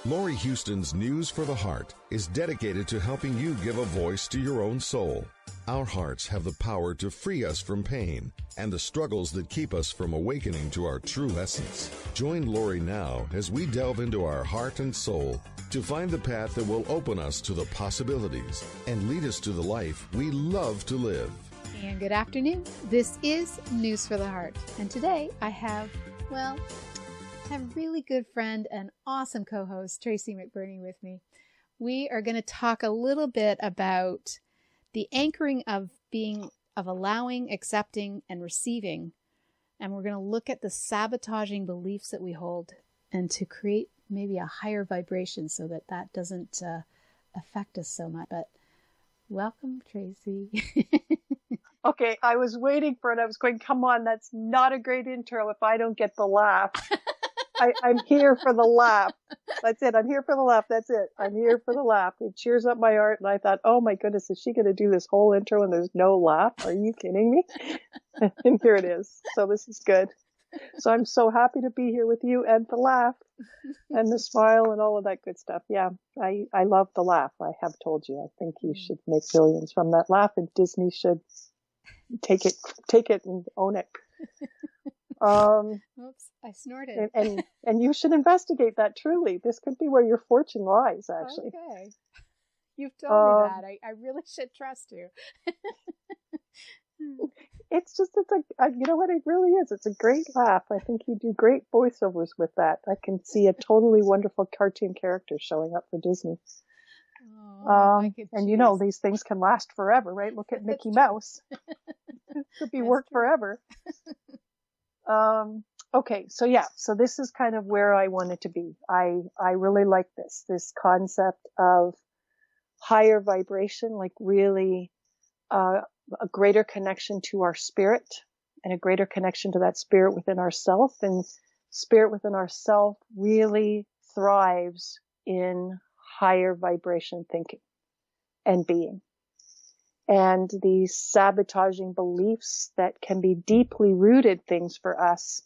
Laurie Huston's News for the Heart is dedicated to helping you give a voice to your own soul. Our hearts have the power to free us from pain and the struggles that keep us from awakening to our true essence. Join Laurie now as we delve into our heart and soul to find the path that will open us to the possibilities and lead us to the life we love to live. And good afternoon. This is News for the Heart. And today I have a really good friend and awesome co-host, Tracy McBurney, with me. We are going to talk a little bit about the anchoring of allowing, accepting, and receiving. And we're going to look at the sabotaging beliefs that we hold and to create maybe a higher vibration so that doesn't affect us so much. But welcome, Tracy. Okay, I was waiting for it. I was going, come on, that's not a great intro if I don't get the laugh. I'm here for the laugh. That's it. I'm here for the laugh. That's it. I'm here for the laugh. It cheers up my heart. And I thought, oh my goodness, is she going to do this whole intro and there's no laugh? Are you kidding me? And here it is. So this is good. So I'm so happy to be here with you and the laugh and the smile and all of that good stuff. Yeah, I love the laugh. I have told you. I think you should make billions from that laugh and Disney should take it and own it. Oops, I snorted. And you should investigate that truly. This could be where your fortune lies, actually. Okay. You've told me that. I really should trust you. It's you know what it really is? It's a great laugh. I think you do great voiceovers with that. I can see a totally wonderful cartoon character showing up for Disney. And you know, these things can last forever, right? Look at Mickey Mouse. It could be work forever. Okay. So this is kind of where I wanted to be. I really like this concept of higher vibration, like really, a greater connection to our spirit and a greater connection to that spirit within ourself. And spirit within ourself really thrives in higher vibration thinking and being. And these sabotaging beliefs that can be deeply rooted things for us,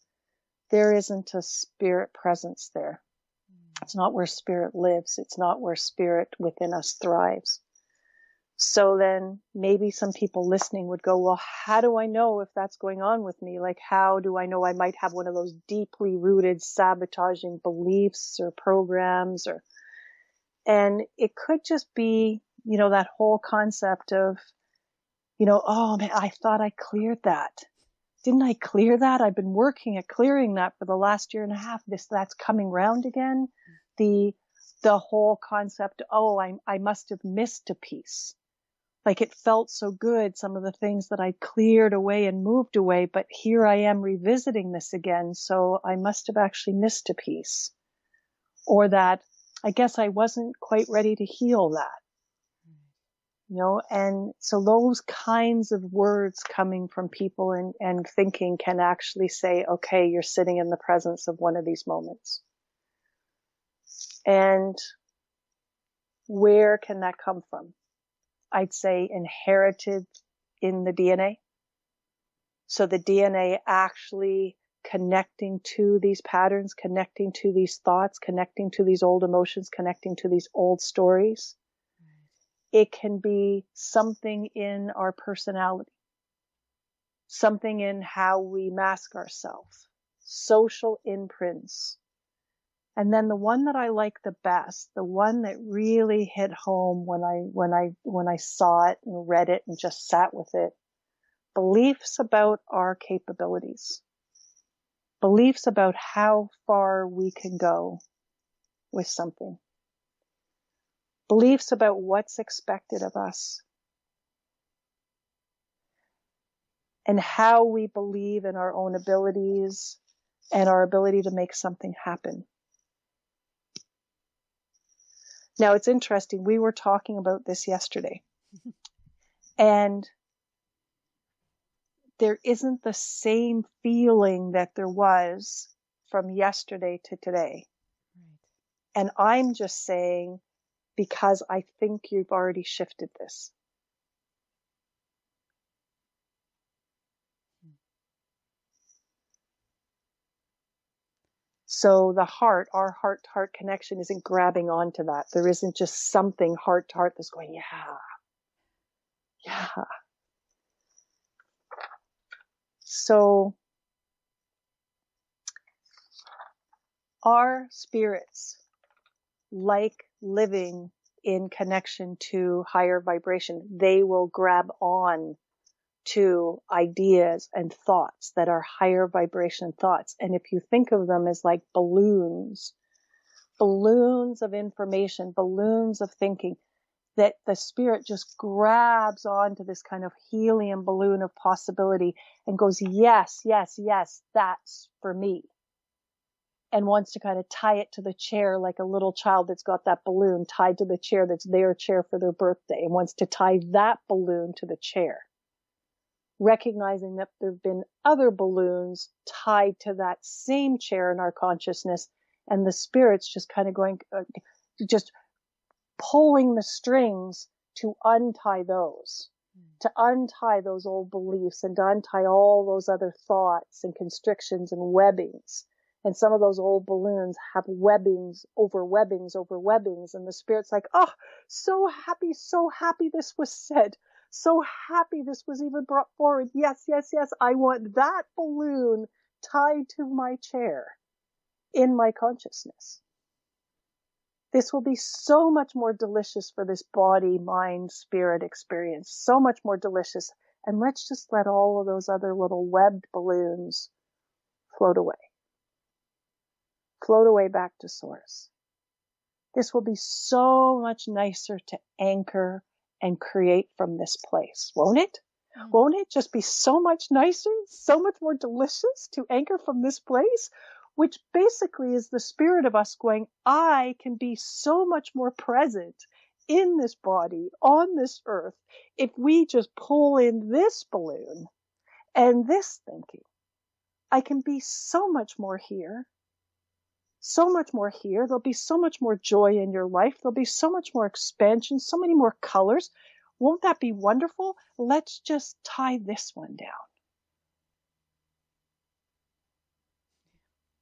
there isn't a spirit presence there. It's not where spirit lives. It's not where spirit within us thrives. So then maybe some people listening would go, well, how do I know if that's going on with me? Like, how do I know I might have one of those deeply rooted sabotaging beliefs or programs and it could just be, you know, that whole concept of, you know, oh man, I thought I cleared that. Didn't I clear that? I've been working at clearing that for the last year and a half. That's coming round again. The whole concept, oh, I must have missed a piece. Like it felt so good, some of the things that I cleared away and moved away, but here I am revisiting this again. So I must have actually missed a piece. Or that I guess I wasn't quite ready to heal that. You know, and so those kinds of words coming from people and thinking can actually say, okay, you're sitting in the presence of one of these moments. And where can that come from? I'd say inherited in the DNA. So the DNA actually connecting to these patterns, connecting to these thoughts, connecting to these old emotions, connecting to these old stories. It can be something in our personality, something in how we mask ourselves, social imprints. And then the one that I like the best, the one that really hit home when I saw it and read it and just sat with it, beliefs about our capabilities, beliefs about how far we can go with something, beliefs about what's expected of us, and how we believe in our own abilities and our ability to make something happen. Now, it's interesting. We were talking about this yesterday, and there isn't the same feeling that there was from yesterday to today. Right. And I'm just saying, because I think you've already shifted this. So the heart, our heart-to-heart connection isn't grabbing onto that. There isn't just something heart-to-heart that's going, yeah, yeah. So our spirits like living in connection to higher vibration. They will grab on to ideas and thoughts that are higher vibration thoughts. And if you think of them as like balloons of information, balloons of thinking, that the spirit just grabs onto this kind of helium balloon of possibility and goes, yes, yes, yes, that's for me. And wants to kind of tie it to the chair like a little child that's got that balloon tied to the chair that's their chair for their birthday, and wants to tie that balloon to the chair. Recognizing that there have been other balloons tied to that same chair in our consciousness, and the spirit's just kind of going, just pulling the strings to untie those, to untie those old beliefs and to untie all those other thoughts and constrictions and webbings. And some of those old balloons have webbings over webbings over webbings. And the spirit's like, oh, so happy this was said. So happy this was even brought forward. Yes, yes, yes. I want that balloon tied to my chair in my consciousness. This will be so much more delicious for this body, mind, spirit experience. So much more delicious. And let's just let all of those other little webbed balloons float away. Float away back to source. This will be so much nicer to anchor and create from this place, won't it? Won't it just be so much nicer, so much more delicious to anchor from this place, which basically is the spirit of us going, I can be so much more present in this body, on this earth, if we just pull in this balloon and this thinking. I can be so much more here. So much more here. There'll be so much more joy in your life. There'll be so much more expansion, so many more colors. Won't that be wonderful? Let's just tie this one down.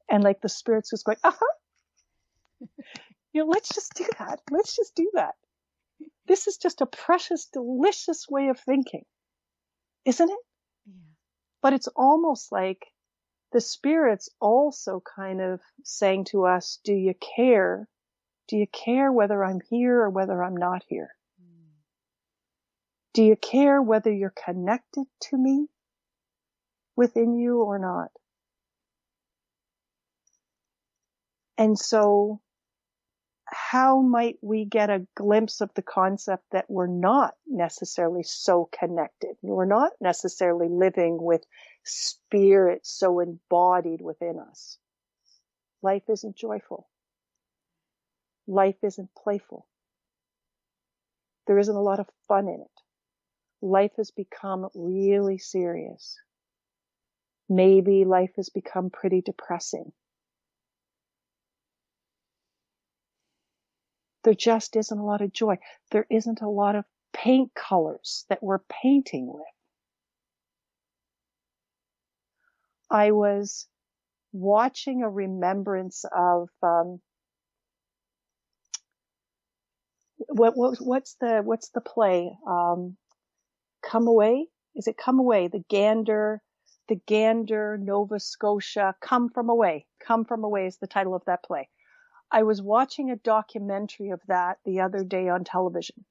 And like the spirit's just going, let's just do that. Let's just do that. This is just a precious, delicious way of thinking, isn't it? Yeah. But it's almost like the spirit's also kind of saying to us, do you care? Do you care whether I'm here or whether I'm not here? Do you care whether you're connected to me within you or not? And so how might we get a glimpse of the concept that we're not necessarily so connected? We're not necessarily living with spirit so embodied within us. Life isn't joyful. Life isn't playful. There isn't a lot of fun in it. Life has become really serious. Maybe life has become pretty depressing. There just isn't a lot of joy. There isn't a lot of paint colors that we're painting with. I was watching a remembrance of what's the play? Come Away? Is it Come Away? The Gander, Nova Scotia. Come From Away is the title of that play. I was watching a documentary of that the other day on television.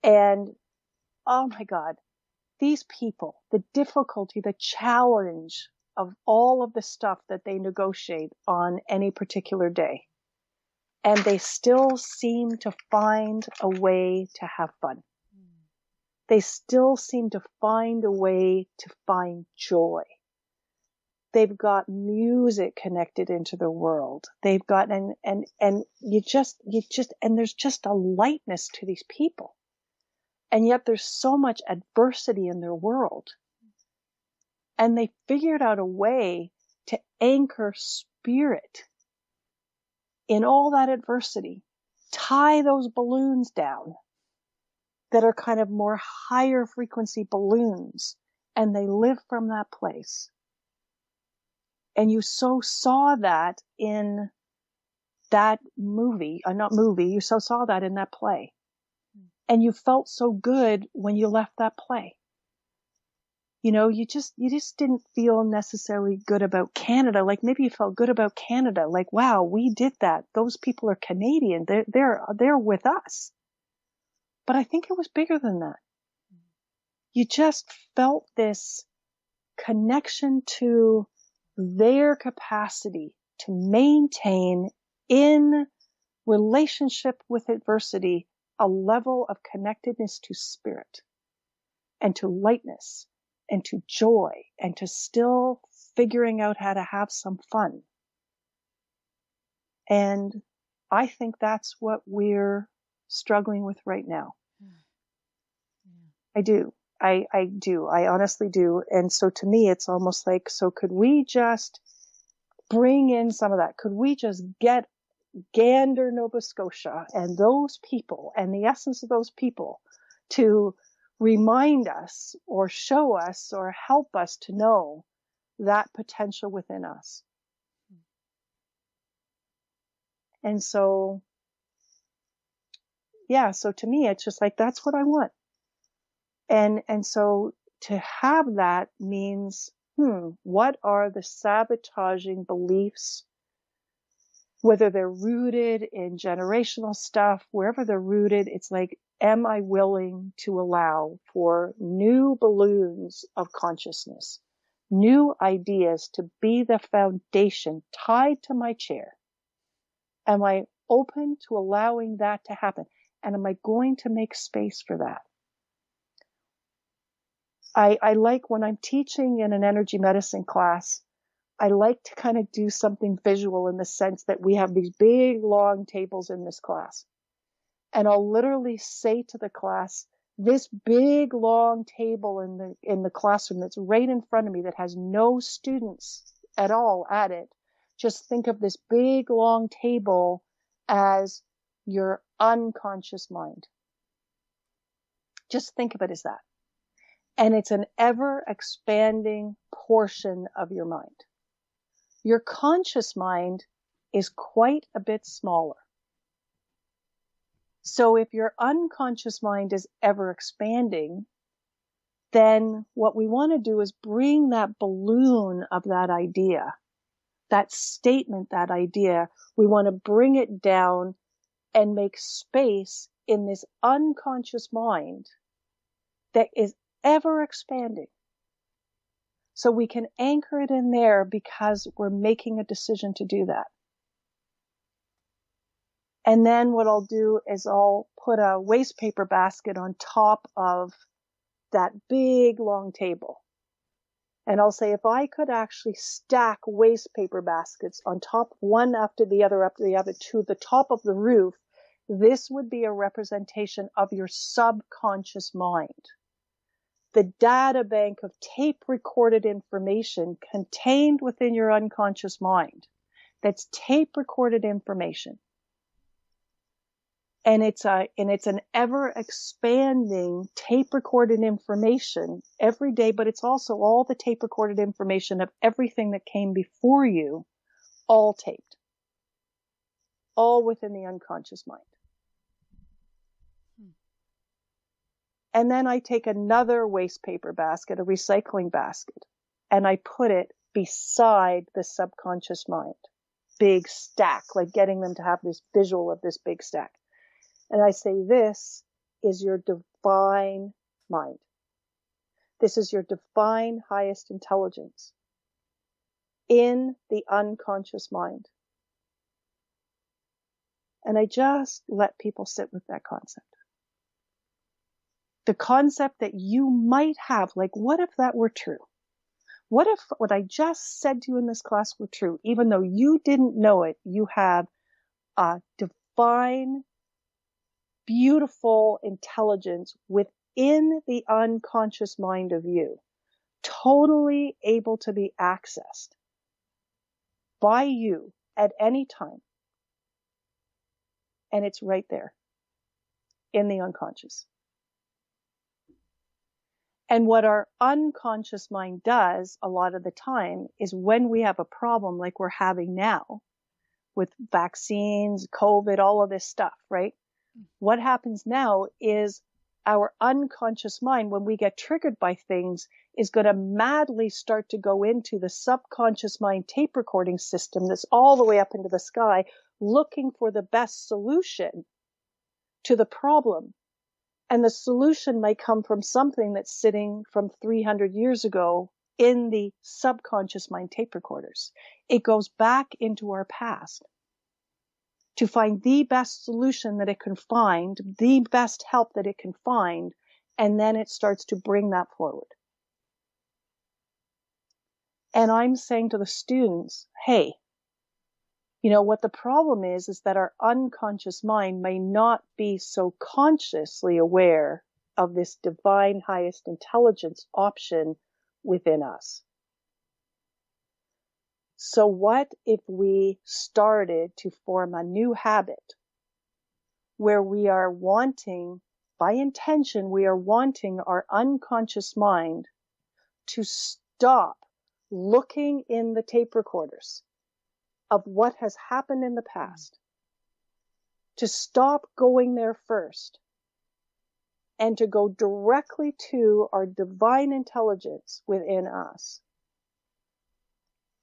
And oh my God, these people, the difficulty, the challenge of all of the stuff that they negotiate on any particular day. And they still seem to find a way to have fun. They still seem to find a way to find joy. They've got music connected into their world. They've got, and there's just a lightness to these people. And yet there's so much adversity in their world. And they figured out a way to anchor spirit in all that adversity, tie those balloons down that are kind of more higher frequency balloons, and they live from that place. And you so saw that in that movie, you so saw that in that play. And you felt so good when you left that play. You know, you just didn't feel necessarily good about Canada. Like maybe you felt good about Canada. Like, wow, we did that. Those people are Canadian. They're with us. But I think it was bigger than that. You just felt this connection to their capacity to maintain in relationship with adversity a level of connectedness to spirit and to lightness and to joy and to still figuring out how to have some fun. And I think that's what we're struggling with right now. I do. I do. I honestly do. And so to me, it's almost like, so could we just bring in some of that? Could we just get Gander, Nova Scotia and those people and the essence of those people to remind us or show us or help us to know that potential within us? And so, yeah, so to me, it's just like, that's what I want. And so to have that means, what are the sabotaging beliefs, whether they're rooted in generational stuff, wherever they're rooted, it's like, am I willing to allow for new balloons of consciousness, new ideas to be the foundation tied to my chair? Am I open to allowing that to happen? And am I going to make space for that? I like when I'm teaching in an energy medicine class, I like to kind of do something visual in the sense that we have these big, long tables in this class. And I'll literally say to the class, this big, long table in the classroom that's right in front of me that has no students at all at it. Just think of this big, long table as your unconscious mind. Just think of it as that. And it's an ever expanding portion of your mind. Your conscious mind is quite a bit smaller. So if your unconscious mind is ever expanding, then what we want to do is bring that balloon of that idea, that statement, that idea, we want to bring it down and make space in this unconscious mind that is ever expanding. So we can anchor it in there because we're making a decision to do that. And then what I'll do is I'll put a waste paper basket on top of that big long table. And I'll say, if I could actually stack waste paper baskets on top, one after the other to the top of the roof, this would be a representation of your subconscious mind. The data bank of tape recorded information contained within your unconscious mind. That's tape recorded information. And it's an ever expanding tape recorded information every day, but it's also all the tape recorded information of everything that came before you, all taped, all within the unconscious mind. And then I take another waste paper basket, a recycling basket, and I put it beside the subconscious mind. Big stack, like getting them to have this visual of this big stack. And I say, this is your divine mind. This is your divine highest intelligence in the unconscious mind. And I just let people sit with that concept. The concept that you might have, like, what if that were true? What if what I just said to you in this class were true? Even though you didn't know it, you have a divine, beautiful intelligence within the unconscious mind of you, totally able to be accessed by you at any time. And it's right there in the unconscious. And what our unconscious mind does a lot of the time is when we have a problem like we're having now with vaccines, COVID, all of this stuff, right? What happens now is our unconscious mind, when we get triggered by things, is going to madly start to go into the subconscious mind tape recording system that's all the way up into the sky, looking for the best solution to the problem. And the solution might come from something that's sitting from 300 years ago in the subconscious mind tape recorders. It goes back into our past to find the best solution that it can find, the best help that it can find, and then it starts to bring that forward. And I'm saying to the students, hey, what the problem is that our unconscious mind may not be so consciously aware of this divine highest intelligence option within us. So what if we started to form a new habit where we are wanting, by intention, we are wanting our unconscious mind to stop looking in the tape recorders of what has happened in the past, to stop going there first, and to go directly to our divine intelligence within us.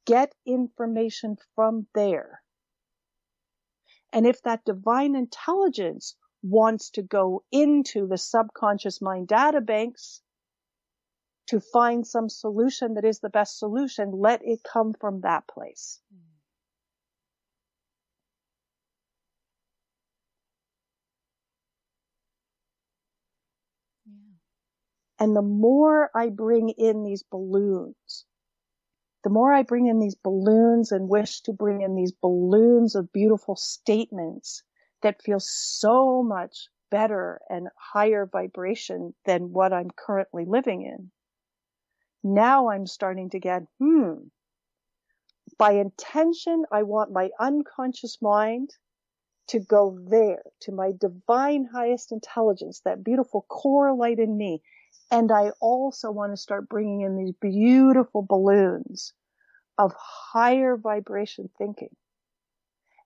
Get information from there. And if that divine intelligence wants to go into the subconscious mind data banks to find some solution that is the best solution, let it come from that place. And the more I bring in these balloons, and wish to bring in these balloons of beautiful statements that feel so much better and higher vibration than what I'm currently living in, now I'm starting to get, by intention, I want my unconscious mind to go there, to my divine highest intelligence, that beautiful core light in me. And I also want to start bringing in these beautiful balloons of higher vibration thinking.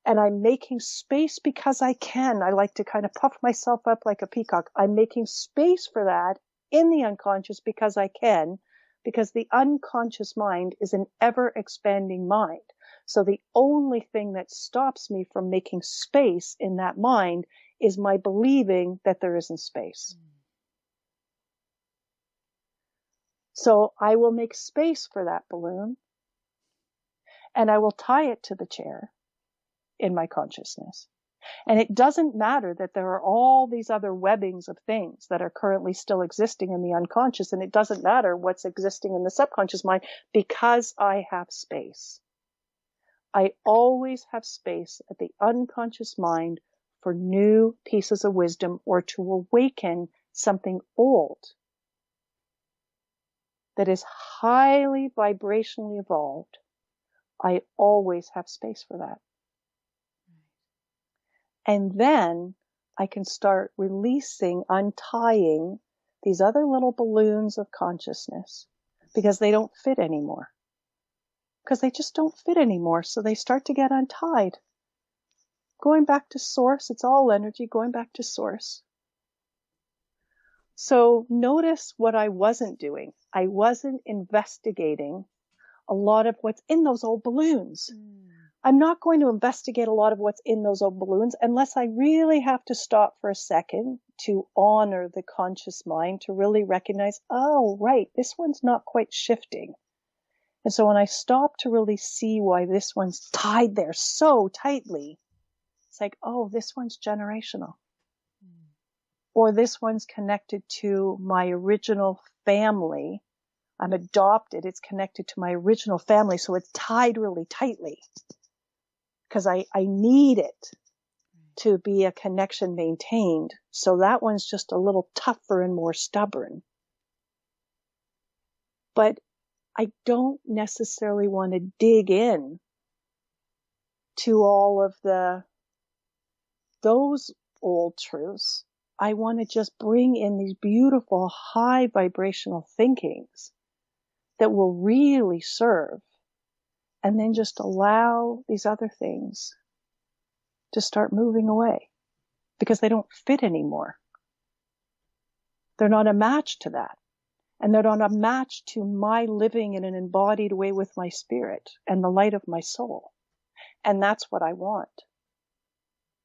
And I'm making space because I can. I like to kind of puff myself up like a peacock. I'm making space for that in the unconscious because I can, because the unconscious mind is an ever expanding mind. So the only thing that stops me from making space in that mind is my believing that there isn't space. So I will make space for that balloon, and I will tie it to the chair in my consciousness. And it doesn't matter that there are all these other webbings of things that are currently still existing in the unconscious, and it doesn't matter what's existing in the subconscious mind, because I have space. I always have space at the unconscious mind for new pieces of wisdom or to awaken something old that is highly vibrationally evolved. I always have space for that. And then I can start releasing, untying these other little balloons of consciousness because they don't fit anymore. Because they just don't fit anymore. So they start to get untied. Going back to source, it's all energy, going back to source. So notice what I wasn't doing. I wasn't investigating a lot of what's in those old balloons. I'm not going to investigate a lot of what's in those old balloons unless I really have to stop for a second to honor the conscious mind, to really recognize, oh, right, this one's not quite shifting. And so when I stop to really see why this one's tied there so tightly, it's like, oh, this one's generational. Or this one's connected to my original family. I'm adopted. It's connected to my original family. So it's tied really tightly because I need it to be a connection maintained. So that one's just a little tougher and more stubborn. But I don't necessarily want to dig in to all of those old truths. I want to just bring in these beautiful high vibrational thinkings that will really serve, and then just allow these other things to start moving away because they don't fit anymore. They're not a match to that. And they're not a match to my living in an embodied way with my spirit and the light of my soul. And that's what I want.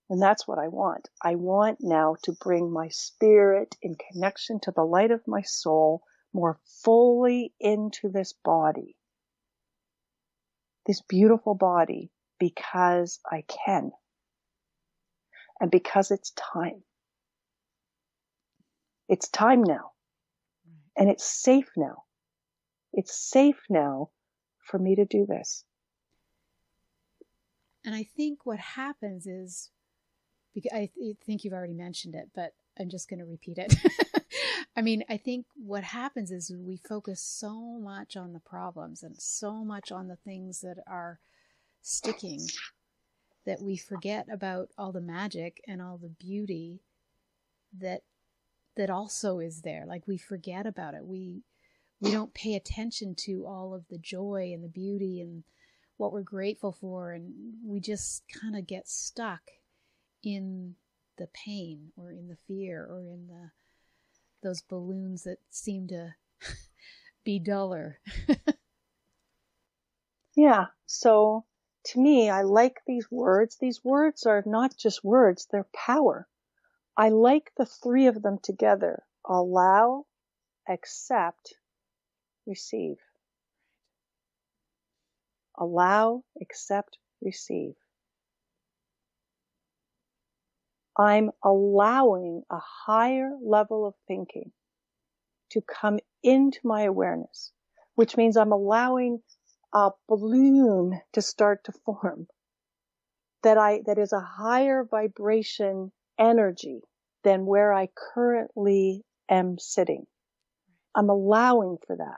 And that's what I want. I want now to bring my spirit in connection to the light of my soul more fully into this body. This beautiful body, because I can. And because it's time. It's time now. And it's safe now. It's safe now for me to do this. And I think what happens is, because I think you've already mentioned it, but I'm just going to repeat it. I mean, I think what happens is we focus so much on the problems and so much on the things that are sticking that we forget about all the magic and all the beauty that also is there. Like, we forget about it. We don't pay attention to all of the joy and the beauty and what we're grateful for, and we just kind of get stuck in the pain or in the fear or in those balloons that seem to be duller. Yeah. So to me, I like these words. These words are not just words, they're power. I like the three of them together. Allow, accept, receive. Allow, accept, receive. I'm allowing a higher level of thinking to come into my awareness, which means I'm allowing a balloon to start to form that is a higher vibration energy than where I currently am sitting. I'm allowing for that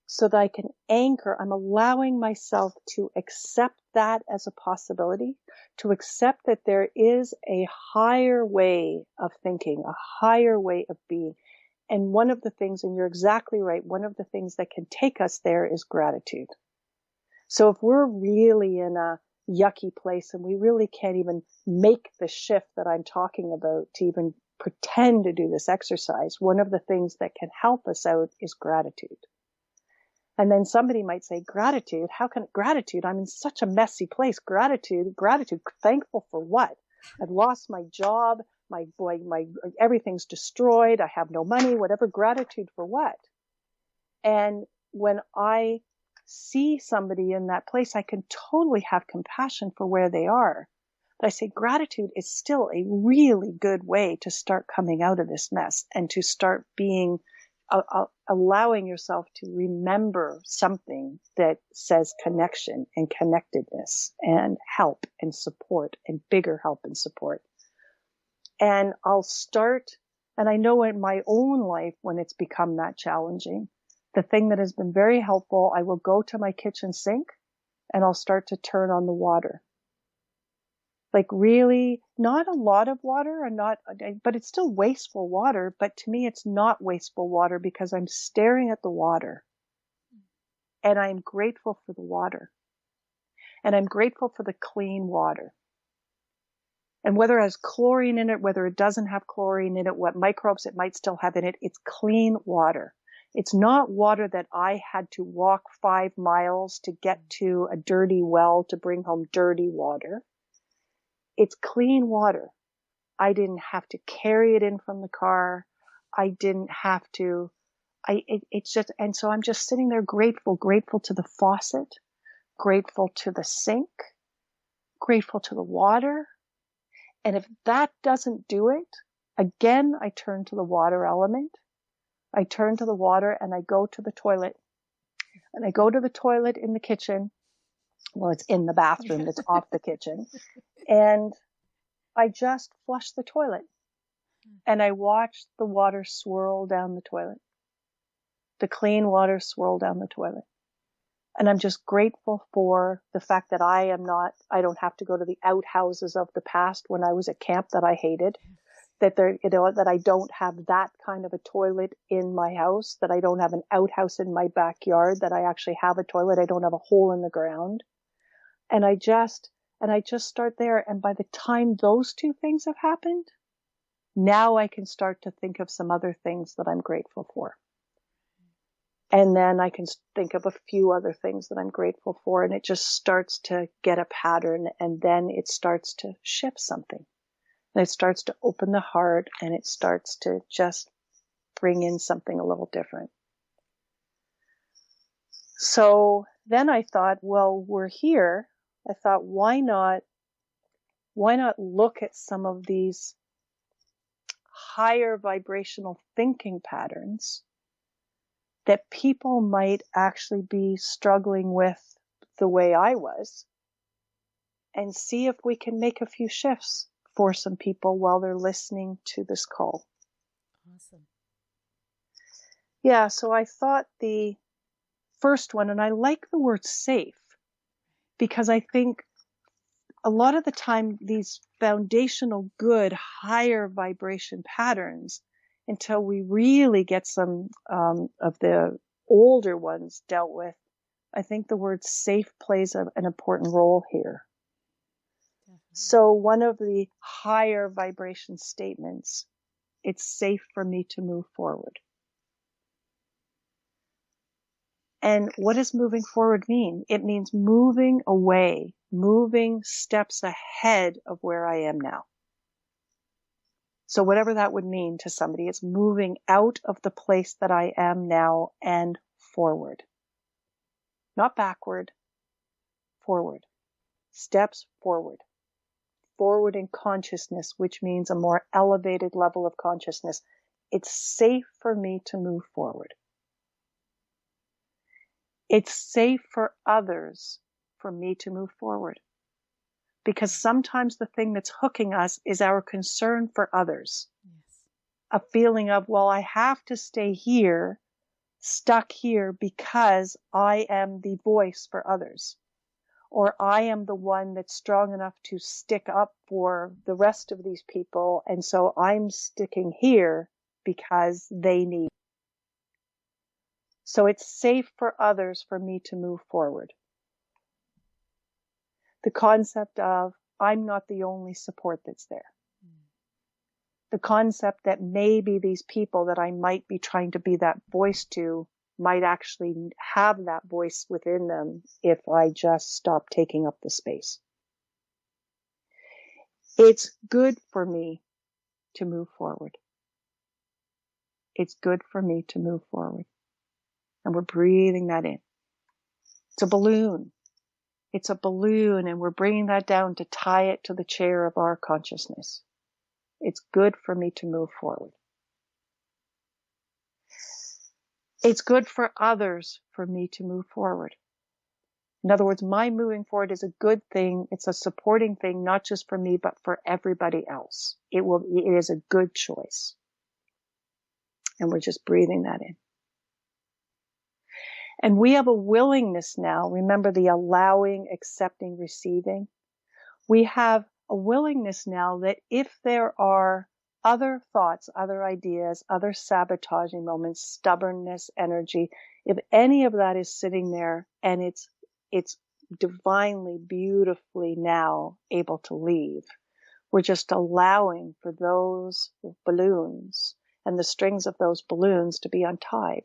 so that I can anchor. I'm allowing myself to accept that as a possibility, to accept that there is a higher way of thinking, a higher way of being. And one of the things, and you're exactly right, one of the things that can take us there is gratitude. So if we're really in a yucky place and we really can't even make the shift that I'm talking about to even pretend to do this exercise, one of the things that can help us out is gratitude. And then somebody might say, gratitude? How can gratitude? I'm in such a messy place. Gratitude, thankful for what? I've lost my job. My everything's destroyed. I have no money, whatever. Gratitude for what? And when I see somebody in that place, I can totally have compassion for where they are. But I say gratitude is still a really good way to start coming out of this mess and to start being allowing yourself to remember something that says connection and connectedness and help and support and bigger help and support. And I'll start, and I know in my own life when it's become that challenging, the thing that has been very helpful, I will go to my kitchen sink and I'll start to turn on the water. Like really, not a lot of water but it's still wasteful water. But to me, it's not wasteful water because I'm staring at the water and I'm grateful for the water and I'm grateful for the clean water. And whether it has chlorine in it, whether it doesn't have chlorine in it, what microbes it might still have in it, it's clean water. It's not water that I had to walk 5 miles to get to a dirty well to bring home dirty water. It's clean water. I didn't have to carry it in from the car. I didn't have to, it's just, and so I'm just sitting there grateful to the faucet, grateful to the sink, grateful to the water. And if that doesn't do it, again, I turn to the water element. I turn to the water and I go to the toilet. And I go to the toilet in the kitchen. Well, it's in the bathroom. It's off the kitchen. And I just flush the toilet. And I watch the water swirl down the toilet. The clean water swirl down the toilet. And I'm just grateful for the fact that I don't have to go to the outhouses of the past when I was at camp that I hated. that that I don't have that kind of a toilet in my house, that I don't have an outhouse in my backyard, that I actually have a toilet. I don't have a hole in the ground. And I just start there. And by the time those two things have happened, now I can start to think of some other things that I'm grateful for. And then I can think of a few other things that I'm grateful for. And it just starts to get a pattern. And then it starts to shift something. And it starts to open the heart, and it starts to just bring in something a little different. So then I thought, well, we're here. I thought, why not look at some of these higher vibrational thinking patterns that people might actually be struggling with the way I was, and see if we can make a few shifts for some people while they're listening to this call. Awesome. Yeah, so I thought the first one, and I like the word safe, because I think a lot of the time these foundational good higher vibration patterns, until we really get some of the older ones dealt with, I think the word safe plays an important role here. Definitely. So one of the higher vibration statements, it's safe for me to move forward. And what does moving forward mean? It means moving away, moving steps ahead of where I am now. So whatever that would mean to somebody, it's moving out of the place that I am now and forward. Not backward, forward. Steps forward. Forward in consciousness, which means a more elevated level of consciousness. It's safe for me to move forward. It's safe for others for me to move forward. Because sometimes the thing that's hooking us is our concern for others. Yes. A feeling of, well, I have to stay here, stuck here, because I am the voice for others. Or I am the one that's strong enough to stick up for the rest of these people. And so I'm sticking here because they need. So it's safe for others for me to move forward. The concept of I'm not the only support that's there. The concept that maybe these people that I might be trying to be that voice to might actually have that voice within them if I just stop taking up the space. It's good for me to move forward. It's good for me to move forward. And we're breathing that in. It's a balloon. It's a balloon, and we're bringing that down to tie it to the chair of our consciousness. It's good for me to move forward. It's good for others for me to move forward. In other words, my moving forward is a good thing. It's a supporting thing, not just for me, but for everybody else. It is a good choice. And we're just breathing that in. And we have a willingness now. Remember the allowing, accepting, receiving. We have a willingness now that if there are other thoughts, other ideas, other sabotaging moments, stubbornness, energy, if any of that is sitting there and it's divinely, beautifully now able to leave, we're just allowing for those balloons and the strings of those balloons to be untied.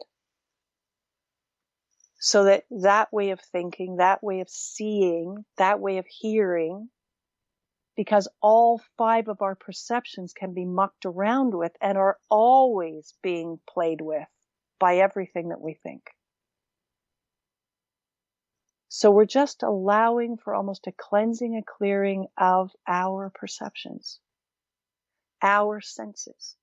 So that way of thinking, that way of seeing, that way of hearing, because all 5 of our perceptions can be mucked around with and are always being played with by everything that we think. So we're just allowing for almost a cleansing and clearing of our perceptions, our senses.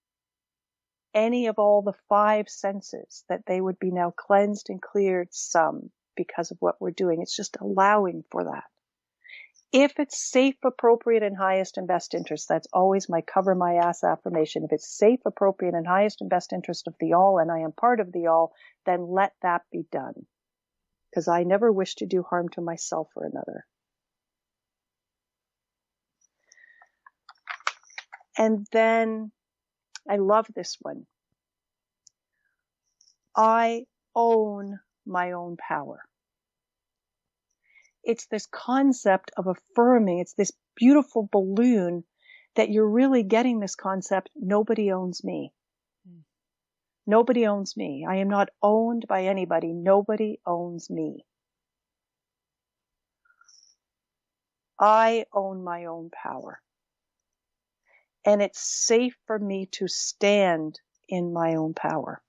Any of all the 5 senses, that they would be now cleansed and cleared some because of what we're doing. It's just allowing for that. If it's safe, appropriate, and highest and best interest, that's always my cover my ass affirmation. If it's safe, appropriate, and highest and best interest of the all, and I am part of the all, then let that be done. Because I never wish to do harm to myself or another. And then I love this one. I own my own power. It's this concept of affirming. It's this beautiful balloon that you're really getting this concept. Nobody owns me. Nobody owns me. I am not owned by anybody. Nobody owns me. I own my own power. And it's safe for me to stand in my own power.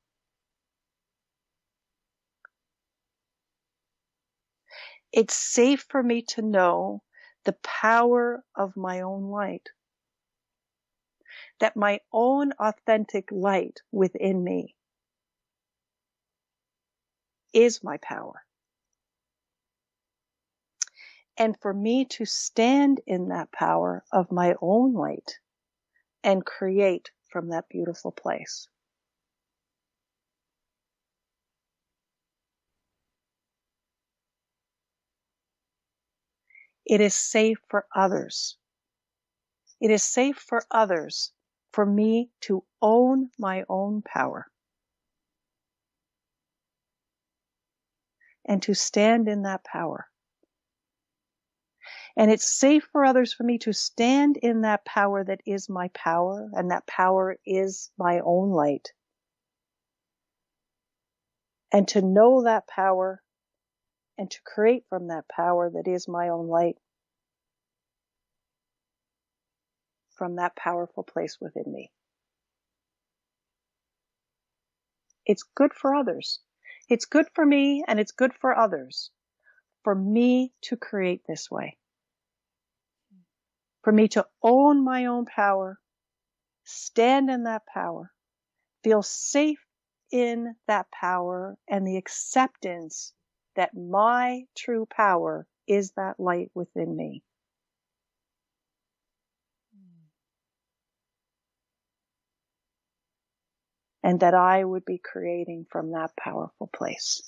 It's safe for me to know the power of my own light. That my own authentic light within me is my power. And for me to stand in that power of my own light and create from that beautiful place. It is safe for others. It is safe for others for me to own my own power and to stand in that power. And it's safe for others for me to stand in that power that is my power, and that power is my own light. And to know that power and to create from that power that is my own light from that powerful place within me. It's good for others. It's good for me and it's good for others. For me to create this way. For me to own my own power, stand in that power, feel safe in that power and the acceptance that my true power is that light within me. And that I would be creating from that powerful place.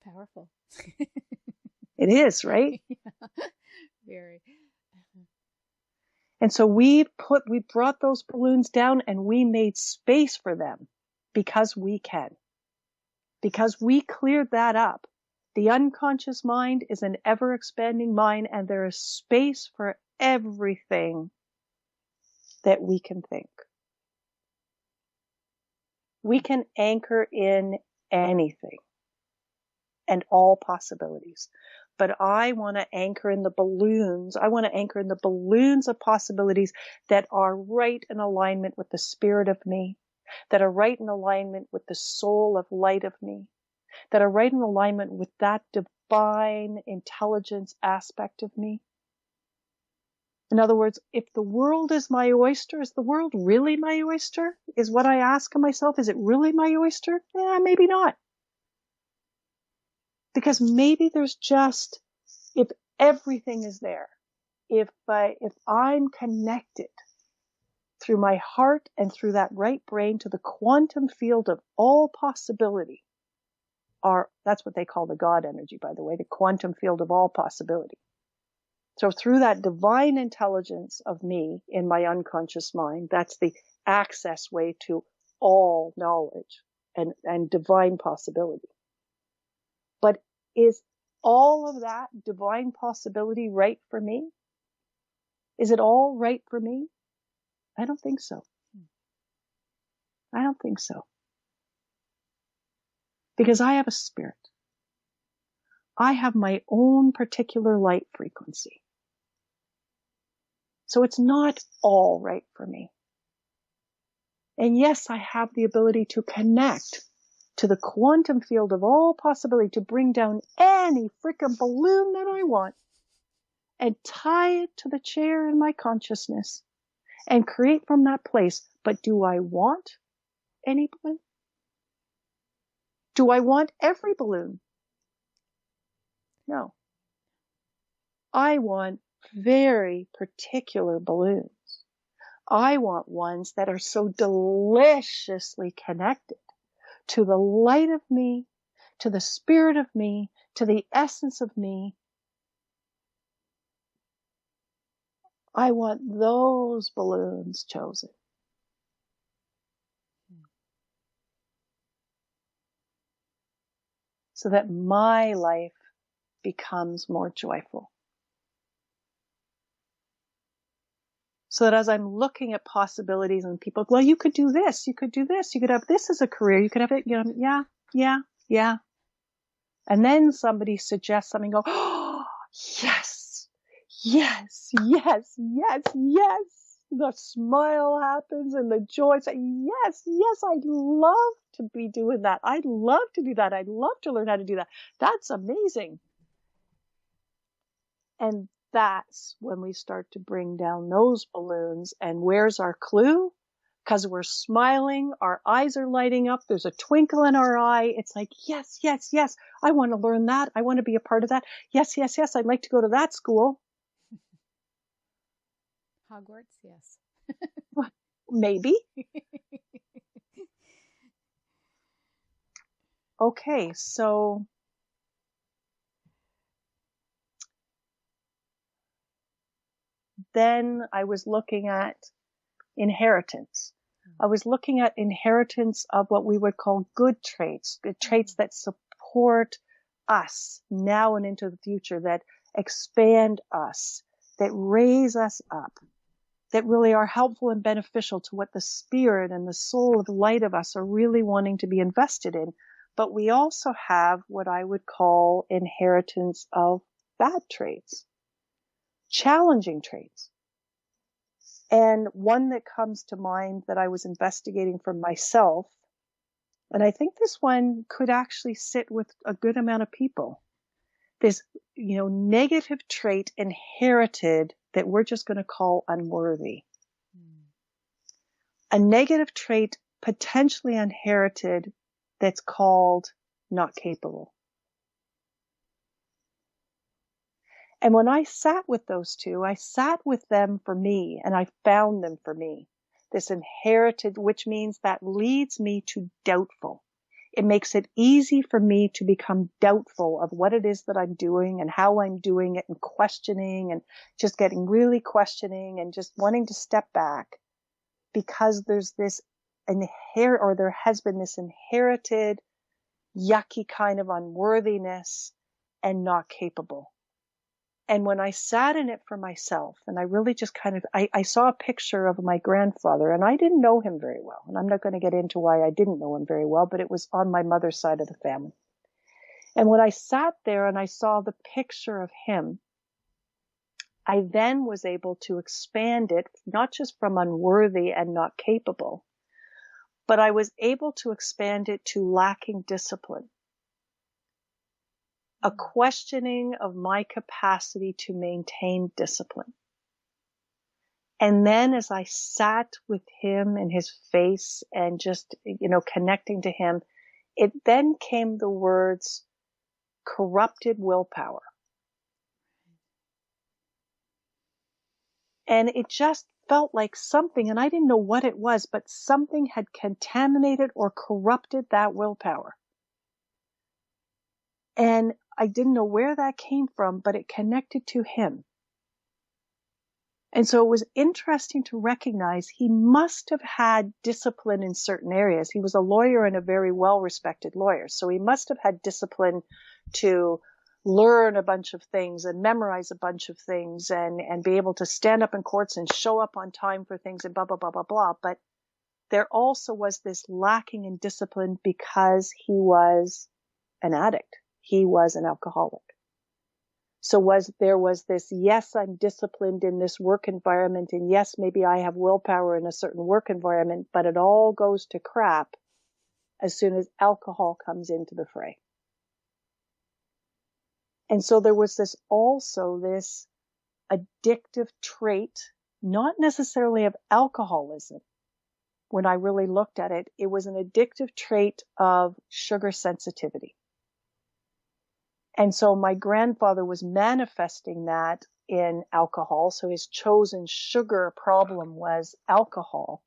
Powerful. It is, right? Yeah, very. And so we brought those balloons down and we made space for them because we can. Because we cleared that up. The unconscious mind is an ever expanding mind and there is space for everything that we can think. We can anchor in anything and all possibilities. But I want to anchor in the balloons. I want to anchor in the balloons of possibilities that are right in alignment with the spirit of me, that are right in alignment with the soul of light of me, that are right in alignment with that divine intelligence aspect of me. In other words, if the world is my oyster, is the world really my oyster? Is what I ask of myself, is it really my oyster? Maybe not. Because maybe there's just, if everything is there, if I'm connected through my heart and through that right brain to the quantum field of all possibility, that's what they call the God energy, by the way, the quantum field of all possibility. So through that divine intelligence of me in my unconscious mind, that's the access way to all knowledge and divine possibility. But is all of that divine possibility right for me? Is it all right for me? I don't think so. I don't think so. Because I have a spirit. I have my own particular light frequency. So it's not all right for me. And yes, I have the ability to connect to the quantum field of all possibility to bring down any freaking balloon that I want and tie it to the chair in my consciousness and create from that place. But do I want any balloon? Do I want every balloon? No. I want very particular balloons. I want ones that are so deliciously connected to the light of me, to the spirit of me, to the essence of me. I want those balloons chosen. So that my life becomes more joyful. So that as I'm looking at possibilities and people, well, you could do this, you could do this, you could have this as a career, you could have it, yeah. And then somebody suggests something, go, oh, yes. The smile happens and the joy. Say, yes, I'd love to be doing that. I'd love to do that. I'd love to learn how to do that. That's amazing. And that's when we start to bring down those balloons. And where's our clue? Because we're smiling, our eyes are lighting up, there's a twinkle in our eye. It's like, yes, I want to learn that. I want to be a part of that. Yes, I'd like to go to that school. Hogwarts, yes. Maybe. Okay, so then I was looking at inheritance. I was looking at inheritance of what we would call good traits that support us now and into the future, that expand us, that raise us up, that really are helpful and beneficial to what the spirit and the soul of the light of us are really wanting to be invested in. But we also have what I would call inheritance of bad traits, challenging traits. And one that comes to mind that I was investigating for myself, and I think this one could actually sit with a good amount of people. This, negative trait inherited that we're just going to call unworthy. A negative trait potentially inherited that's called not capable. And when I sat with those two, I sat with them for me, and I found them for me. This inherited, which means that leads me to doubtful. It makes it easy for me to become doubtful of what it is that I'm doing and how I'm doing it, and questioning, and just getting really questioning and just wanting to step back, because there's this there has been this inherited yucky kind of unworthiness and not capable. And when I sat in it for myself, and I really just I saw a picture of my grandfather, and I didn't know him very well. And I'm not going to get into why I didn't know him very well, but it was on my mother's side of the family. And when I sat there and I saw the picture of him, I then was able to expand it, not just from unworthy and not capable, but I was able to expand it to lacking discipline. A questioning of my capacity to maintain discipline. And then as I sat with him in his face and just, connecting to him, it then came the words corrupted willpower. And it just felt like something, and I didn't know what it was, but something had contaminated or corrupted that willpower. And I didn't know where that came from, but it connected to him. And so it was interesting to recognize he must have had discipline in certain areas. He was a lawyer and a very well-respected lawyer. So he must have had discipline to learn a bunch of things and memorize a bunch of things and be able to stand up in courts and show up on time for things and blah, blah, blah, blah, blah. But there also was this lacking in discipline because he was an addict. He was an alcoholic. So there was this, yes, I'm disciplined in this work environment, and yes, maybe I have willpower in a certain work environment, but it all goes to crap as soon as alcohol comes into the fray. And so there was this addictive trait, not necessarily of alcoholism. When I really looked at it, it was an addictive trait of sugar sensitivity. And so my grandfather was manifesting that in alcohol. So his chosen sugar problem was alcohol,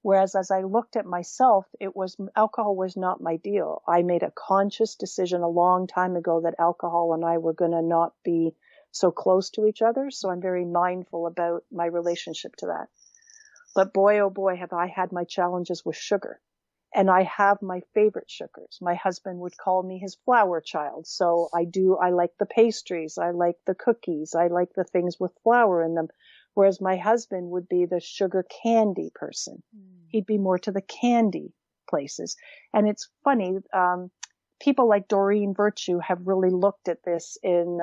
Whereas as I looked at myself, alcohol was not my deal. I made a conscious decision a long time ago that alcohol and I were going to not be so close to each other. So I'm very mindful about my relationship to that. But boy, oh boy, have I had my challenges with sugar. And I have my favorite sugars. My husband would call me his flour child. So I like the pastries. I like the cookies. I like the things with flour in them. Whereas my husband would be the sugar candy person. He'd be more to the candy places. And it's funny, people like Doreen Virtue have really looked at this in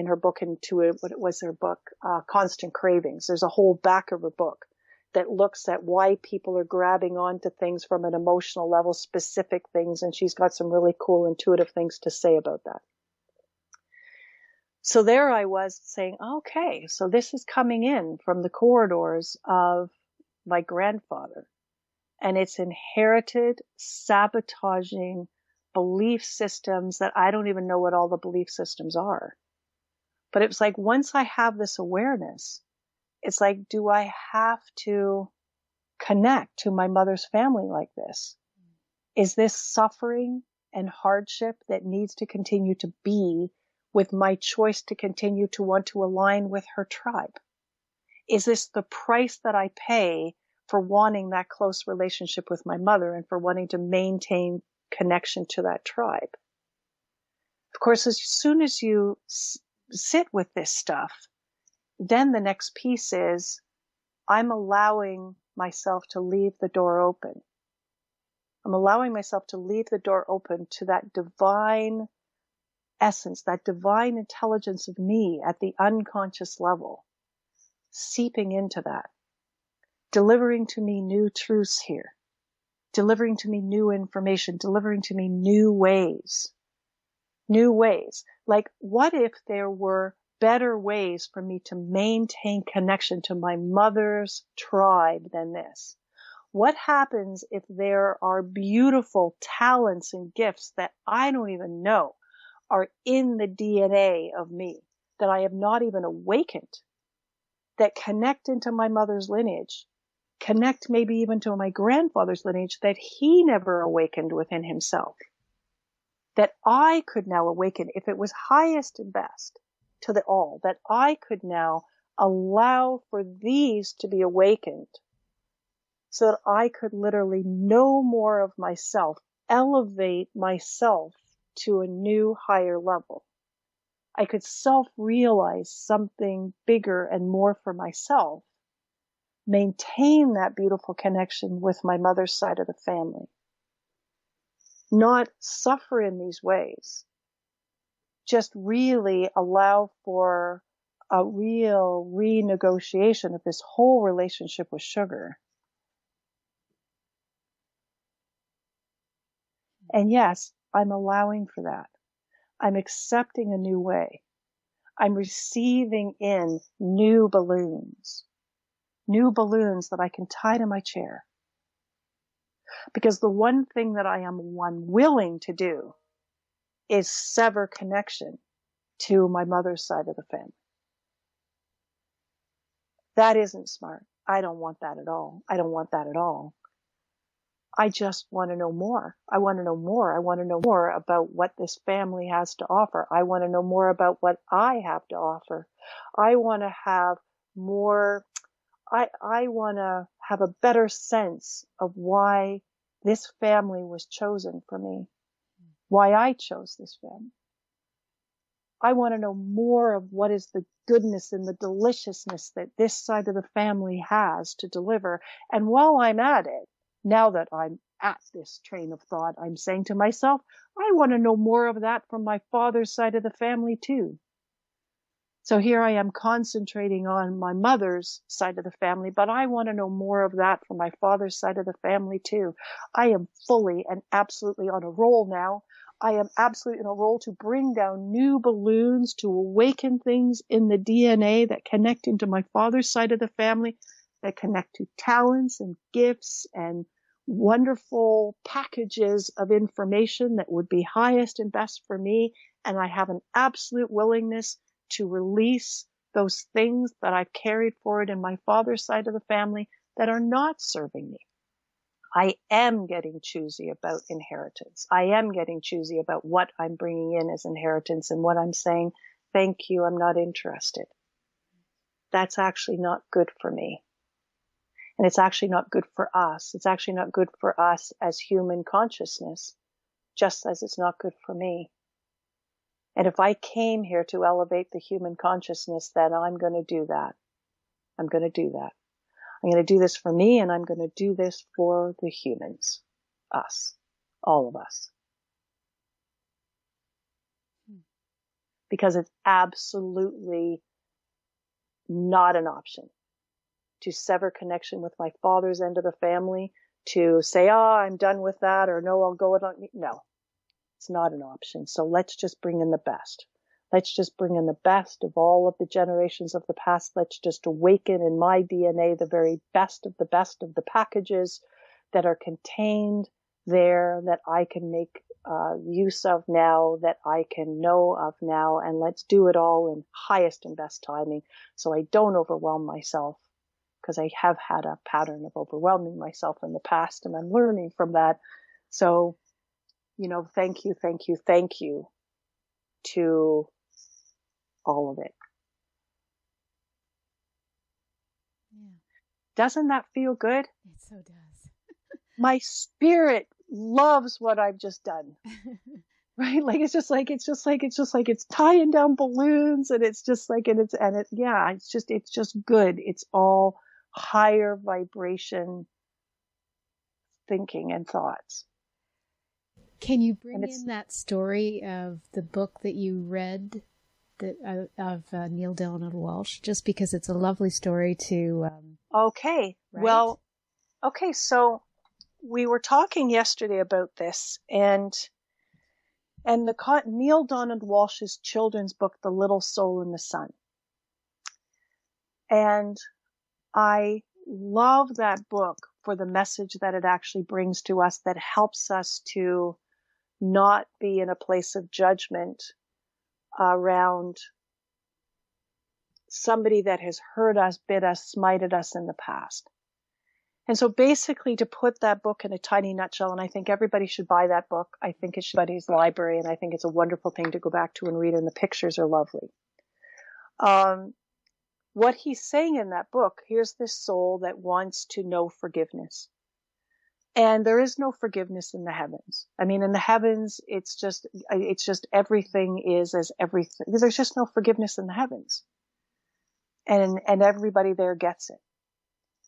her book, what was her book, Constant Cravings. There's a whole back of her book that looks at why people are grabbing onto things from an emotional level, specific things. And she's got some really cool intuitive things to say about that. So there I was saying, okay, so this is coming in from the corridors of my grandfather, and it's inherited sabotaging belief systems that I don't even know what all the belief systems are. But it was like, once I have this awareness, it's like, do I have to connect to my mother's family like this? Is this suffering and hardship that needs to continue to be with my choice to continue to want to align with her tribe? Is this the price that I pay for wanting that close relationship with my mother and for wanting to maintain connection to that tribe? Of course, as soon as you sit with this stuff, then the next piece is I'm allowing myself to leave the door open. I'm allowing myself to leave the door open to that divine essence, that divine intelligence of me at the unconscious level, seeping into that, delivering to me new truths here, delivering to me new information, delivering to me new ways. Like, what if there were better ways for me to maintain connection to my mother's tribe than this? What happens if there are beautiful talents and gifts that I don't even know are in the DNA of me, that I have not even awakened, that connect into my mother's lineage, connect maybe even to my grandfather's lineage that he never awakened within himself, that I could now awaken if it was highest and best to the all, that I could now allow for these to be awakened so that I could literally know more of myself, elevate myself to a new higher level. I could self-realize something bigger and more for myself, maintain that beautiful connection with my mother's side of the family, not suffer in these ways, just really allow for a real renegotiation of this whole relationship with sugar. And yes, I'm allowing for that. I'm accepting a new way. I'm receiving in new balloons that I can tie to my chair. Because the one thing that I am unwilling to do is sever connection to my mother's side of the family. That isn't smart. I don't want that at all. I don't want that at all. I just want to know more. I want to know more. I want to know more about what this family has to offer. I want to know more about what I have to offer. I want to have more. I want to have a better sense of why this family was chosen for me, why I chose this family. I want to know more of what is the goodness and the deliciousness that this side of the family has to deliver. And while I'm at it, now that I'm at this train of thought, I'm saying to myself, I want to know more of that from my father's side of the family too. So here I am concentrating on my mother's side of the family, but I want to know more of that from my father's side of the family too. I am fully and absolutely on a roll now. I am absolutely on a roll to bring down new balloons, to awaken things in the DNA that connect into my father's side of the family, that connect to talents and gifts and wonderful packages of information that would be highest and best for me. And I have an absolute willingness to release those things that I've carried forward in my father's side of the family that are not serving me. I am getting choosy about inheritance. I am getting choosy about what I'm bringing in as inheritance and what I'm saying, thank you, I'm not interested. That's actually not good for me. And it's actually not good for us. It's actually not good for us as human consciousness, just as it's not good for me. And if I came here to elevate the human consciousness, then I'm going to do that. I'm going to do that. I'm going to do this for me, and I'm going to do this for the humans. Us. All of us. Because it's absolutely not an option to sever connection with my father's end of the family, to say, oh, I'm done with that, or no, I'll go it on. No, it's not an option. So let's just bring in the best. Let's just bring in the best of all of the generations of the past. Let's just awaken in my DNA the very best of the packages that are contained there, that I can make use of now, that I can know of now. And let's do it all in highest and best timing so I don't overwhelm myself, because I have had a pattern of overwhelming myself in the past, and I'm learning from that. So, thank you, thank you, thank you to all of it. Yeah. Doesn't that feel good? It so does. My spirit loves what I've just done. Right? Like, it's tying down balloons, and it's just like, it's just good. It's all higher vibration thinking and thoughts. Can you bring in that story of the book that you read of Neil Donald Walsh, just because it's a lovely story to... Okay. Right? Well, okay. So we were talking yesterday about this, and Neil Donald Walsh's children's book, The Little Soul in the Sun. And I love that book for the message that it actually brings to us, that helps us to not be in a place of judgment around somebody that has hurt us, bit us, smited us in the past. And so basically, to put that book in a tiny nutshell, and I think everybody should buy that book. I think it should be in his library, and I think it's a wonderful thing to go back to and read, and the pictures are lovely. What he's saying in that book, here's this soul that wants to know forgiveness. And there is no forgiveness in the heavens. I mean, in the heavens, it's just everything is as everything. There's just no forgiveness in the heavens. And everybody there gets it.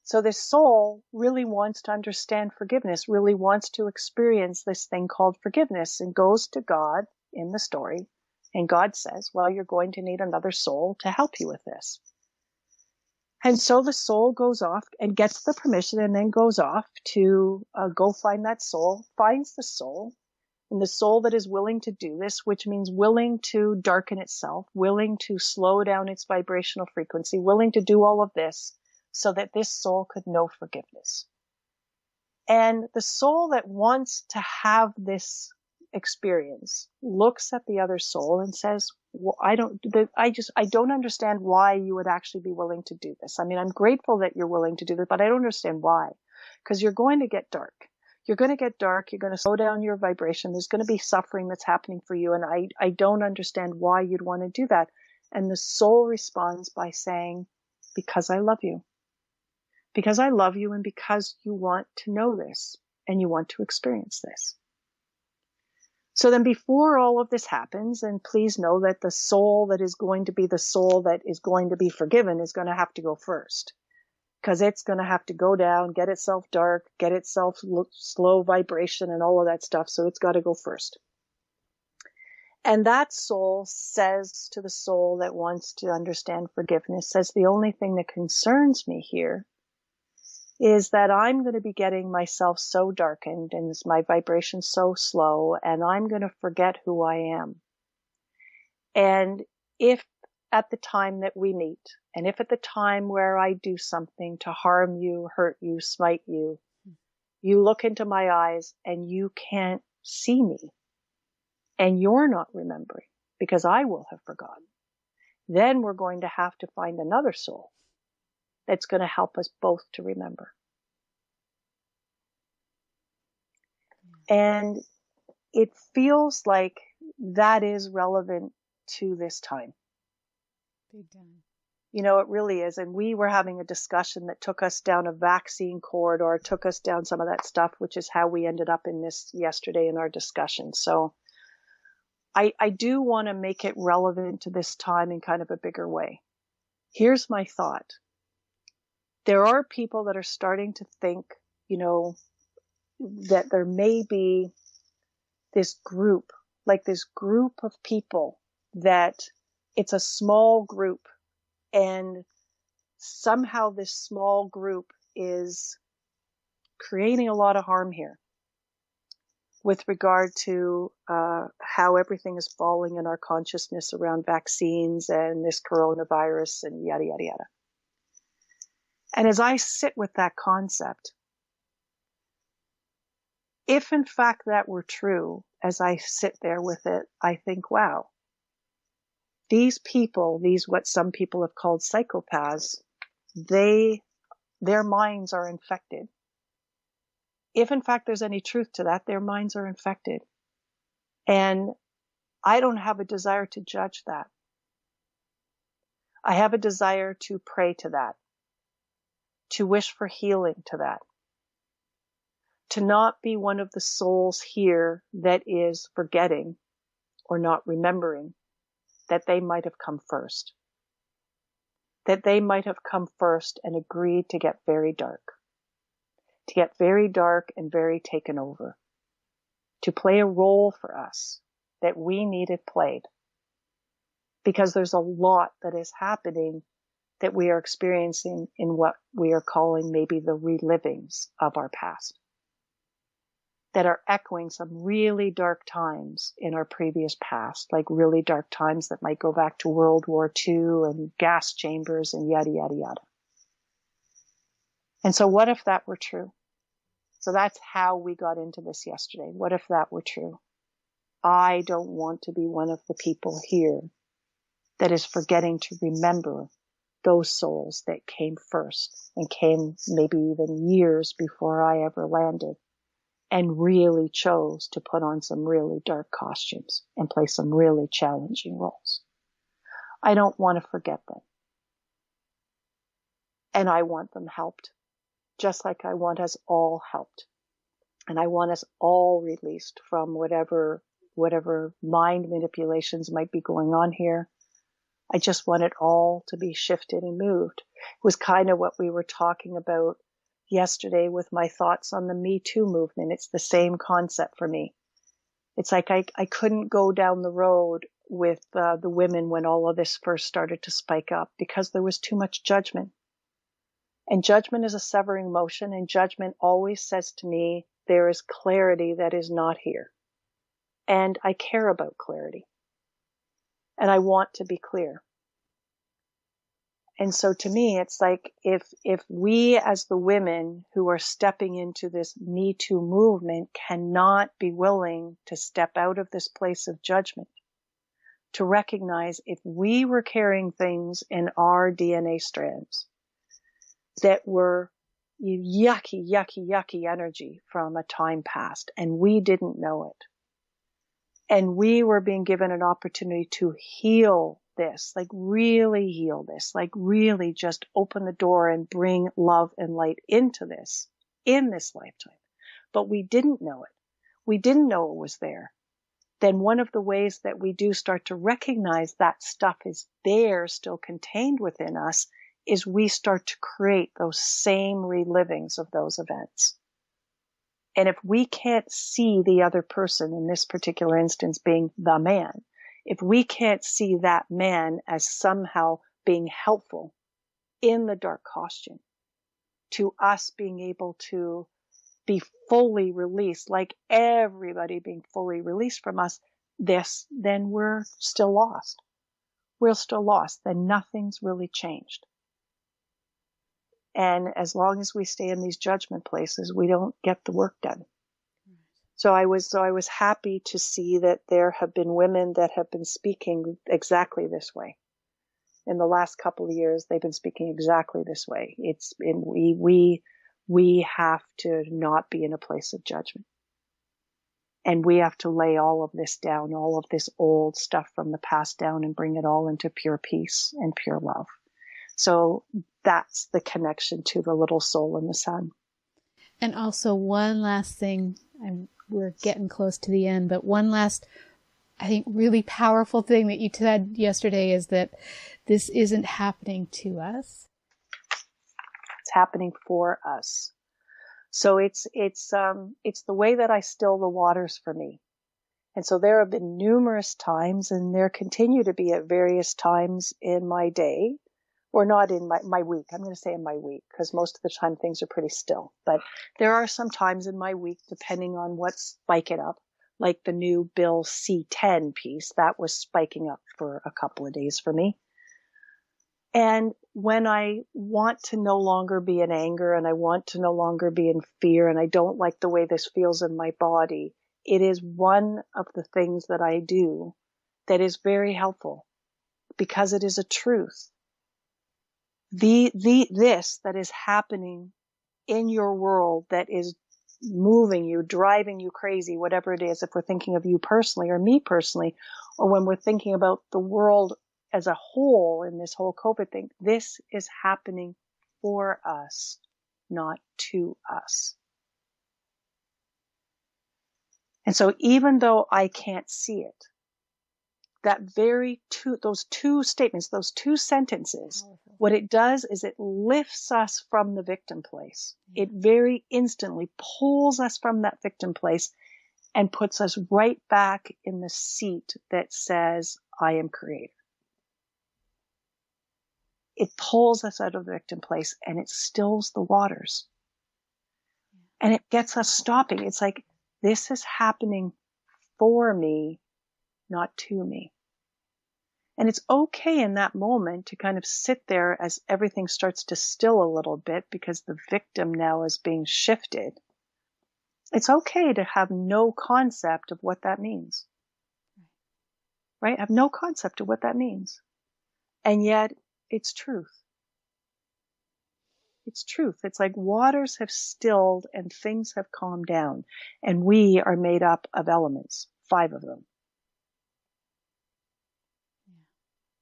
So this soul really wants to understand forgiveness, really wants to experience this thing called forgiveness, and goes to God in the story. And God says, well, you're going to need another soul to help you with this. And so the soul goes off and gets the permission, and then goes off to go find that soul, finds the soul, and the soul that is willing to do this, which means willing to darken itself, willing to slow down its vibrational frequency, willing to do all of this so that this soul could know forgiveness. And the soul that wants to have this experience looks at the other soul and says, well, I don't understand why you would actually be willing to do this. I mean, I'm grateful that you're willing to do this, but I don't understand why. Because you're going to get dark. You're going to get dark. You're going to slow down your vibration. There's going to be suffering that's happening for you. And I don't understand why you'd want to do that. And the soul responds by saying, because I love you. Because I love you, and because you want to know this and you want to experience this. So then before all of this happens, and please know that the soul that is going to be the soul that is going to be forgiven is going to have to go first. Because it's going to have to go down, get itself dark, get itself slow vibration and all of that stuff. So it's got to go first. And that soul says to the soul that wants to understand forgiveness, says, the only thing that concerns me here is that I'm going to be getting myself so darkened and my vibration so slow, and I'm going to forget who I am. And if at the time that we meet, and if at the time where I do something to harm you, hurt you, smite you, you look into my eyes and you can't see me, and you're not remembering because I will have forgotten, then we're going to have to find another soul that's going to help us both to remember. And it feels like that is relevant to this time. Big time. It really is. And we were having a discussion that took us down a vaccine corridor, took us down some of that stuff, which is how we ended up in this yesterday in our discussion. So I do want to make it relevant to this time in kind of a bigger way. Here's my thought. There are people that are starting to think, that there may be this group of people that it's a small group, and somehow this small group is creating a lot of harm here with regard to how everything is falling in our consciousness around vaccines and this coronavirus and yada, yada, yada. And as I sit with that concept, if in fact that were true, as I sit there with it, I think, wow, these people, what some people have called psychopaths, their minds are infected. If in fact there's any truth to that, their minds are infected. And I don't have a desire to judge that. I have a desire to pray to that, to wish for healing to that, to not be one of the souls here that is forgetting or not remembering that they might have come first. That they might have come first and agreed to get very dark. To get very dark and very taken over. To play a role for us that we needed played. Because there's a lot that is happening that we are experiencing in what we are calling maybe the relivings of our past. That are echoing some really dark times in our previous past, like really dark times that might go back to World War II and gas chambers and yada, yada, yada. And so what if that were true? So that's how we got into this yesterday. What if that were true? I don't want to be one of the people here that is forgetting to remember those souls that came first and came maybe even years before I ever landed. And really chose to put on some really dark costumes and play some really challenging roles. I don't want to forget them. And I want them helped, just like I want us all helped. And I want us all released from whatever mind manipulations might be going on here. I just want it all to be shifted and moved. It was kind of what we were talking about yesterday with my thoughts on the Me Too movement. It's the same concept for me. It's like I couldn't go down the road with the women when all of this first started to spike up because there was too much judgment. And judgment is a severing motion, and judgment always says to me, there is clarity that is not here. And I care about clarity. And I want to be clear. And so to me, it's like if we as the women who are stepping into this Me Too movement cannot be willing to step out of this place of judgment, to recognize if we were carrying things in our DNA strands that were yucky, yucky, yucky energy from a time past, and we didn't know it. And we were being given an opportunity to heal this, like really heal this, like really just open the door and bring love and light into this in this lifetime. But we didn't know it. We didn't know it was there. Then one of the ways that we do start to recognize that stuff is there, still contained within us, is we start to create those same relivings of those events. And if we can't see the other person, in this particular instance being the man, if we can't see that man as somehow being helpful in the dark costume to us being able to be fully released, like everybody being fully released from us, then we're still lost. We're still lost. Then nothing's really changed. And as long as we stay in these judgment places, we don't get the work done. So I was happy to see that there have been women that have been speaking exactly this way. In the last couple of years, they've been speaking exactly this way. We have to not be in a place of judgment. And we have to lay all of this down, all of this old stuff from the past down, and bring it all into pure peace and pure love. So that's the connection to the little soul in the sun. And also one last thing, we're getting close to the end, but one last, I think, really powerful thing that you said yesterday is that this isn't happening to us. It's happening for us. So it's the way that I still the waters for me. And so there have been numerous times, and there continue to be at various times in my day, or not in my week. I'm going to say in my week, because most of the time things are pretty still. But there are some times in my week, depending on what's spiking up, like the new Bill C-10 piece, that was spiking up for a couple of days for me. And when I want to no longer be in anger, and I want to no longer be in fear, and I don't like the way this feels in my body, it is one of the things that I do that is very helpful, because it is a truth. This that is happening in your world, that is moving you, driving you crazy, whatever it is, if we're thinking of you personally or me personally, or when we're thinking about the world as a whole in this whole COVID thing, this is happening for us, not to us. And so even though I can't see it, those two statements, those two sentences, what it does is it lifts us from the victim place. It very instantly pulls us from that victim place and puts us right back in the seat that says, I am creator. It pulls us out of the victim place, and it stills the waters. And it gets us stopping. It's like, this is happening for me, not to me. And it's okay in that moment to kind of sit there as everything starts to still a little bit, because the victim now is being shifted. It's okay to have no concept of what that means. Right? Have no concept of what that means. And yet it's truth. It's truth. It's like waters have stilled and things have calmed down, and we are made up of elements, 5 of them.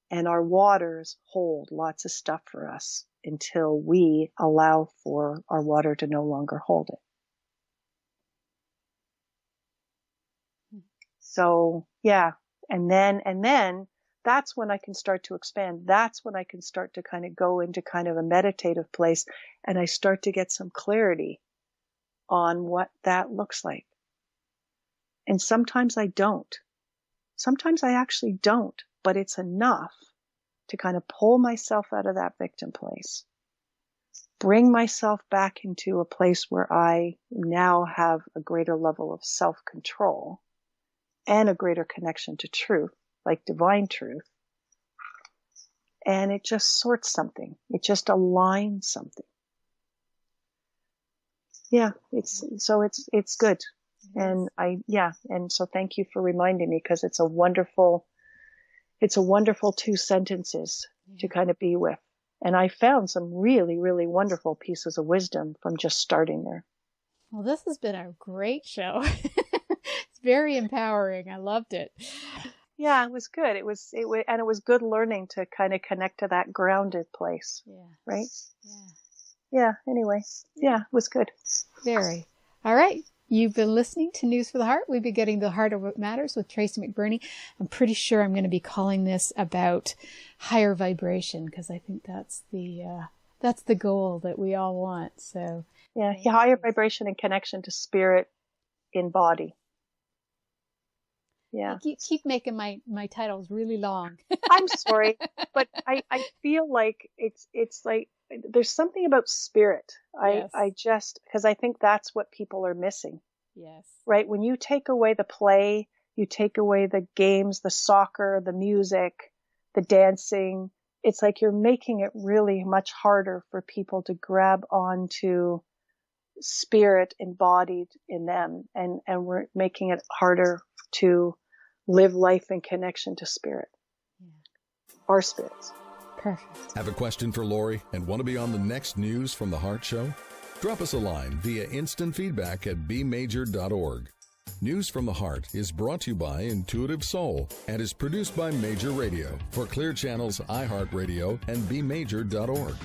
And our waters hold lots of stuff for us until we allow for our water to no longer hold it. So, yeah. And then that's when I can start to expand. That's when I can start to kind of go into kind of a meditative place, and I start to get some clarity on what that looks like. And sometimes I don't. Sometimes I actually don't, but it's enough to kind of pull myself out of that victim place, bring myself back into a place where I now have a greater level of self-control and a greater connection to truth, like divine truth. And it just sorts something. It just aligns something. Yeah, it's good. And and so thank you for reminding me, because it's a wonderful 2 sentences to kind of be with. And I found some really, really wonderful pieces of wisdom from just starting there. Well, this has been a great show. It's very empowering. I loved it. Yeah, it was good. It was good learning to kind of connect to that grounded place. Yeah. Right? Yeah. Anyway. Yeah, it was good. Very. All right. You've been listening to News for the Heart. We've been getting the heart of what matters with Tracy McBurney. I'm pretty sure I'm going to be calling this about higher vibration, because I think that's the goal that we all want. So yeah, higher vibration and connection to spirit in body. Yeah. You keep making my titles really long. I'm sorry, but I feel like it's like there's something about spirit. Yes. I just, because I think that's what people are missing. Yes. Right? When you take away the play, you take away the games, the soccer, the music, the dancing, it's like you're making it really much harder for people to grab onto spirit embodied in them. And we're making it harder to live life in connection to spirit. Yeah. Our spirits. Perfect. Have a question for Laurie and want to be on the next News from the Heart show? Drop us a line via instant feedback at bmajor.org. News from the Heart is brought to you by Intuitive Soul and is produced by Major Radio for Clear Channel's iHeartRadio and BMajor.org.